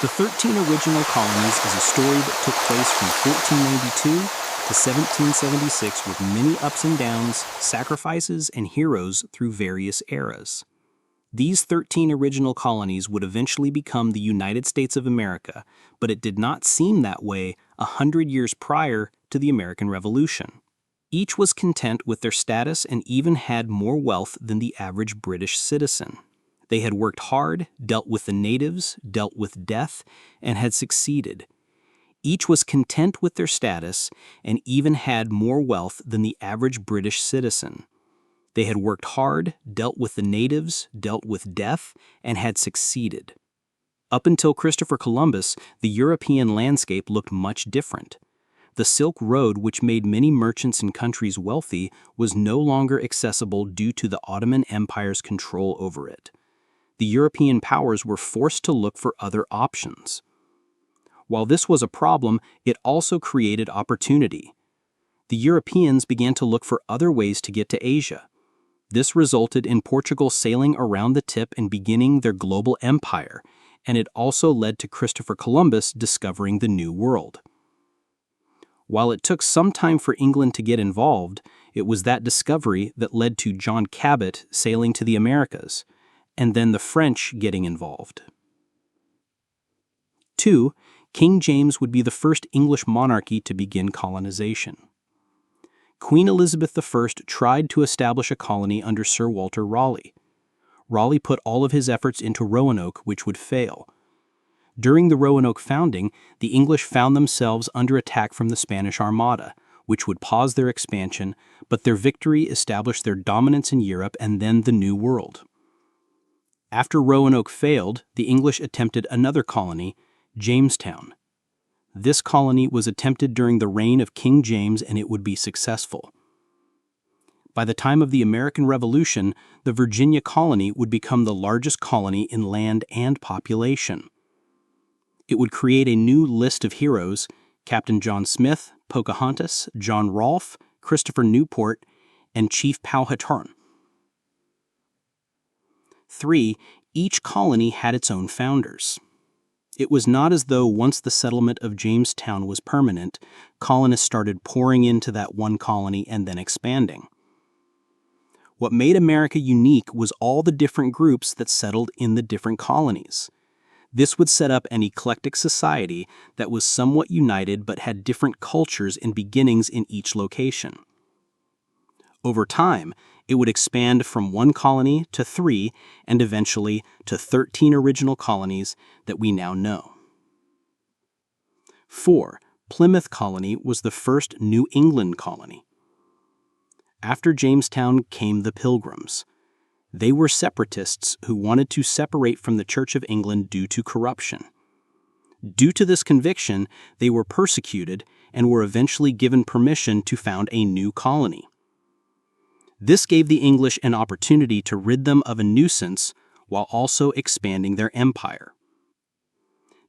The 13 Original Colonies is a story that took place from 1492 to 1776 with many ups and downs, sacrifices, and heroes through various eras. These 13 original colonies would eventually become the United States of America, but it did not seem that way 100 years prior to the American Revolution. Each was content with their status and even had more wealth than the average British citizen. They had worked hard, dealt with the natives, dealt with death, and had succeeded. Each was content with their status and even had more wealth than the average British citizen. They had worked hard, dealt with the natives, dealt with death, and had succeeded. Up until Christopher Columbus, the European landscape looked much different. The Silk Road, which made many merchants and countries wealthy, was no longer accessible due to the Ottoman Empire's control over it. The European powers were forced to look for other options. While this was a problem, it also created opportunity. The Europeans began to look for other ways to get to Asia. This resulted in Portugal sailing around the tip and beginning their global empire, and it also led to Christopher Columbus discovering the New World. While it took some time for England to get involved, it was that discovery that led to John Cabot sailing to the Americas, and then the French getting involved. 2. King James would be the first English monarchy to begin colonization. Queen Elizabeth I tried to establish a colony under Sir Walter Raleigh. Raleigh put all of his efforts into Roanoke, which would fail. During the Roanoke founding, the English found themselves under attack from the Spanish Armada, which would pause their expansion, but their victory established their dominance in Europe and then the New World. After Roanoke failed, the English attempted another colony, Jamestown. This colony was attempted during the reign of King James and it would be successful. By the time of the American Revolution, the Virginia colony would become the largest colony in land and population. It would create a new list of heroes: Captain John Smith, Pocahontas, John Rolfe, Christopher Newport, and Chief Powhatan. 3. Each colony had its own founders. It was not as though once the settlement of Jamestown was permanent, colonists started pouring into that one colony and then expanding. What made America unique was all the different groups that settled in the different colonies. This would set up an eclectic society that was somewhat united but had different cultures and beginnings in each location. Over time, it would expand from one colony to 3 and eventually to 13 original colonies that we now know. 4. Plymouth Colony was the first New England colony. After Jamestown came the Pilgrims. They were separatists who wanted to separate from the Church of England due to corruption. Due to this conviction, they were persecuted and were eventually given permission to found a new colony. This gave the English an opportunity to rid them of a nuisance while also expanding their empire.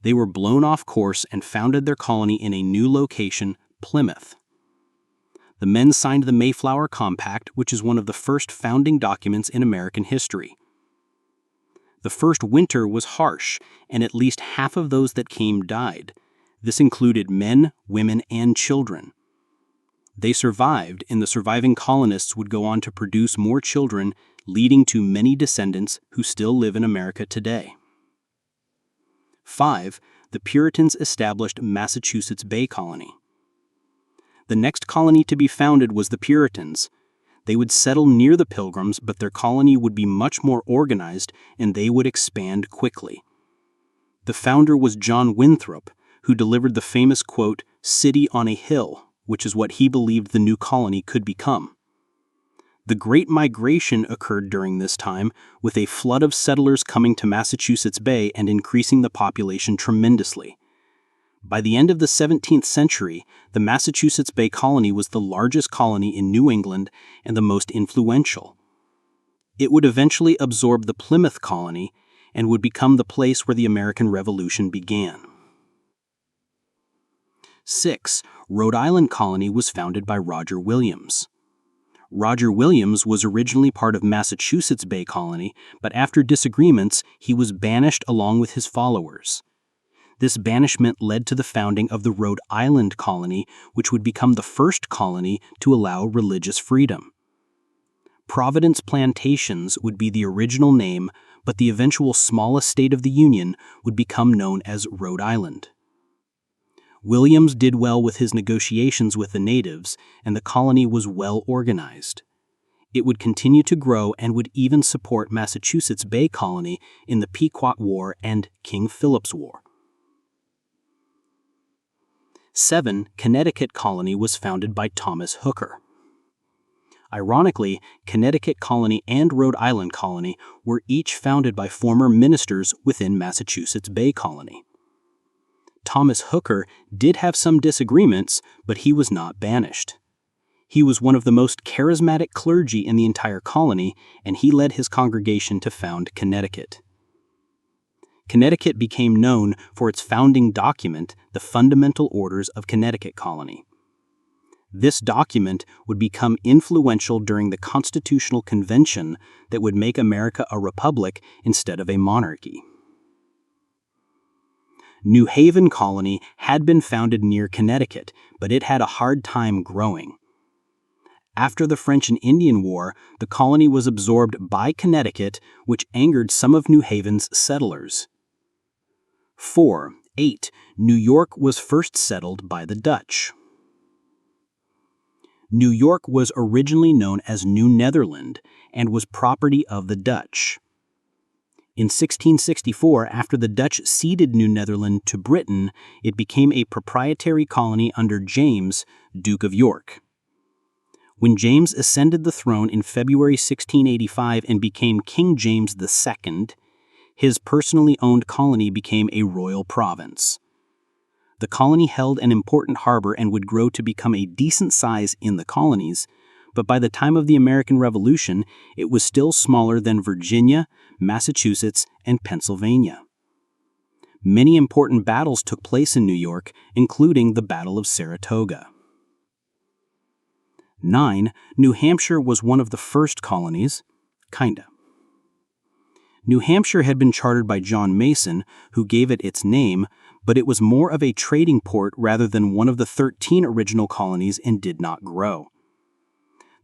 They were blown off course and founded their colony in a new location, Plymouth. The men signed the Mayflower Compact, which is one of the first founding documents in American history. The first winter was harsh, and at least half of those that came died. This included men, women, and children. They survived, and the surviving colonists would go on to produce more children, leading to many descendants who still live in America today. 5. The Puritans established Massachusetts Bay Colony. The next colony to be founded was the Puritans. They would settle near the Pilgrims, but their colony would be much more organized and they would expand quickly. The founder was John Winthrop, who delivered the famous quote, "City on a hill," which is what he believed the new colony could become. The Great Migration occurred during this time, with a flood of settlers coming to Massachusetts Bay and increasing the population tremendously. By the end of the 17th century, the Massachusetts Bay Colony was the largest colony in New England and the most influential. It would eventually absorb the Plymouth Colony and would become the place where the American Revolution began. 6. Rhode Island Colony was founded by Roger Williams. Roger Williams was originally part of Massachusetts Bay Colony, but after disagreements, he was banished along with his followers. This banishment led to the founding of the Rhode Island colony, which would become the first colony to allow religious freedom. Providence Plantations would be the original name, but the eventual smallest state of the Union would become known as Rhode Island. Williams did well with his negotiations with the natives, and the colony was well organized. It would continue to grow and would even support Massachusetts Bay Colony in the Pequot War and King Philip's War. 7. Connecticut Colony was founded by Thomas Hooker. Ironically, Connecticut Colony and Rhode Island Colony were each founded by former ministers within Massachusetts Bay Colony. Thomas Hooker did have some disagreements, but he was not banished. He was one of the most charismatic clergy in the entire colony, and he led his congregation to found Connecticut. Connecticut became known for its founding document, the Fundamental Orders of Connecticut Colony. This document would become influential during the Constitutional Convention that would make America a republic instead of a monarchy. New Haven Colony had been founded near Connecticut, but it had a hard time growing. After the French and Indian War, the colony was absorbed by Connecticut, which angered some of New Haven's settlers. 8. New York was first settled by the Dutch. New York was originally known as New Netherland and was property of the Dutch. In 1664, after the Dutch ceded New Netherland to Britain, it became a proprietary colony under James, Duke of York. When James ascended the throne in February 1685 and became King James II, his personally owned colony became a royal province. The colony held an important harbor and would grow to become a decent size in the colonies, but by the time of the American Revolution, it was still smaller than Virginia, Massachusetts, and Pennsylvania. Many important battles took place in New York, including the Battle of Saratoga. 9. New Hampshire was one of the first colonies, kinda. New Hampshire had been chartered by John Mason, who gave it its name, but it was more of a trading port rather than one of the 13 original colonies and did not grow.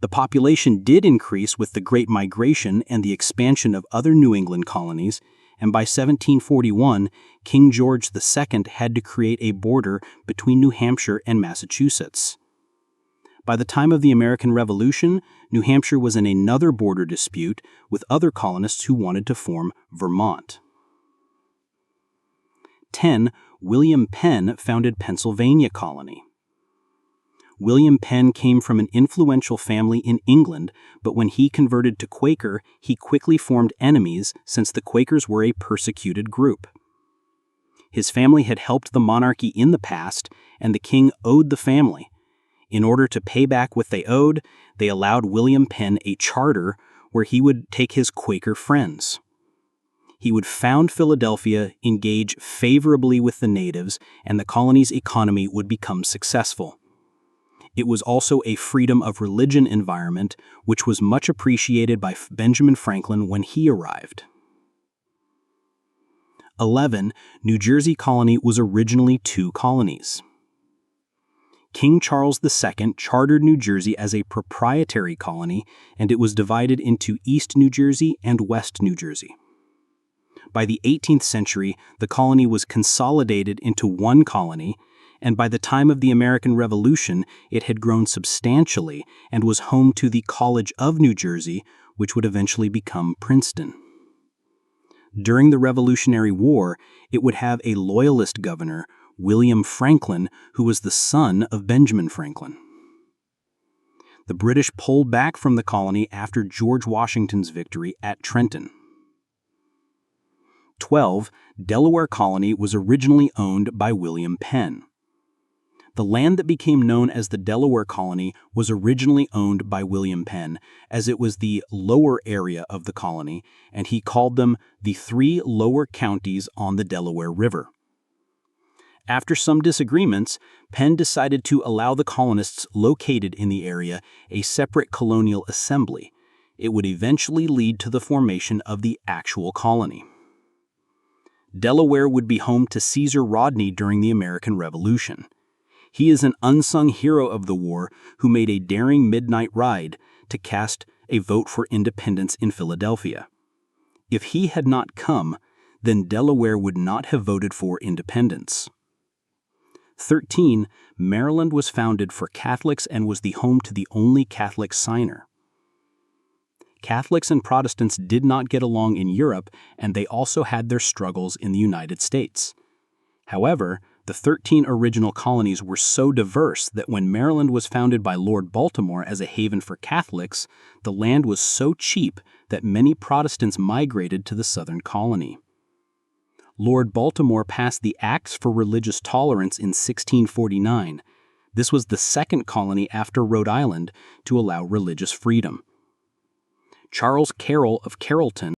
The population did increase with the Great Migration and the expansion of other New England colonies, and by 1741, King George II had to create a border between New Hampshire and Massachusetts. By the time of the American Revolution, New Hampshire was in another border dispute with other colonists who wanted to form Vermont. 10. William Penn founded Pennsylvania Colony. William Penn came from an influential family in England, but when he converted to Quaker, he quickly formed enemies since the Quakers were a persecuted group. His family had helped the monarchy in the past, and the king owed the family. In order to pay back what they owed, they allowed William Penn a charter where he would take his Quaker friends. He would found Philadelphia, engage favorably with the natives, and the colony's economy would become successful. It was also a freedom of religion environment, which was much appreciated by Benjamin Franklin when he arrived. 11. New Jersey Colony was originally 2 colonies. King Charles II chartered New Jersey as a proprietary colony, and it was divided into East New Jersey and West New Jersey. By the 18th century, the colony was consolidated into one colony, and by the time of the American Revolution, it had grown substantially and was home to the College of New Jersey, which would eventually become Princeton. During the Revolutionary War, it would have a Loyalist governor, William Franklin, who was the son of Benjamin Franklin. The British pulled back from the colony after George Washington's victory at Trenton. 12. Delaware Colony was originally owned by William Penn. The land that became known as the Delaware Colony was originally owned by William Penn, as it was the lower area of the colony, and he called them the 3 lower counties on the Delaware River. After some disagreements, Penn decided to allow the colonists located in the area a separate colonial assembly. It would eventually lead to the formation of the actual colony. Delaware would be home to Caesar Rodney during the American Revolution. He is an unsung hero of the war who made a daring midnight ride to cast a vote for independence in Philadelphia. If he had not come, then Delaware would not have voted for independence. 13. Maryland was founded for Catholics and was the home to the only Catholic signer. Catholics and Protestants did not get along in Europe, and they also had their struggles in the United States. However, the 13 original colonies were so diverse that when Maryland was founded by Lord Baltimore as a haven for Catholics, the land was so cheap that many Protestants migrated to the southern colony. Lord Baltimore passed the Acts for Religious Tolerance in 1649. This was the second colony after Rhode Island to allow religious freedom. Charles Carroll of Carrollton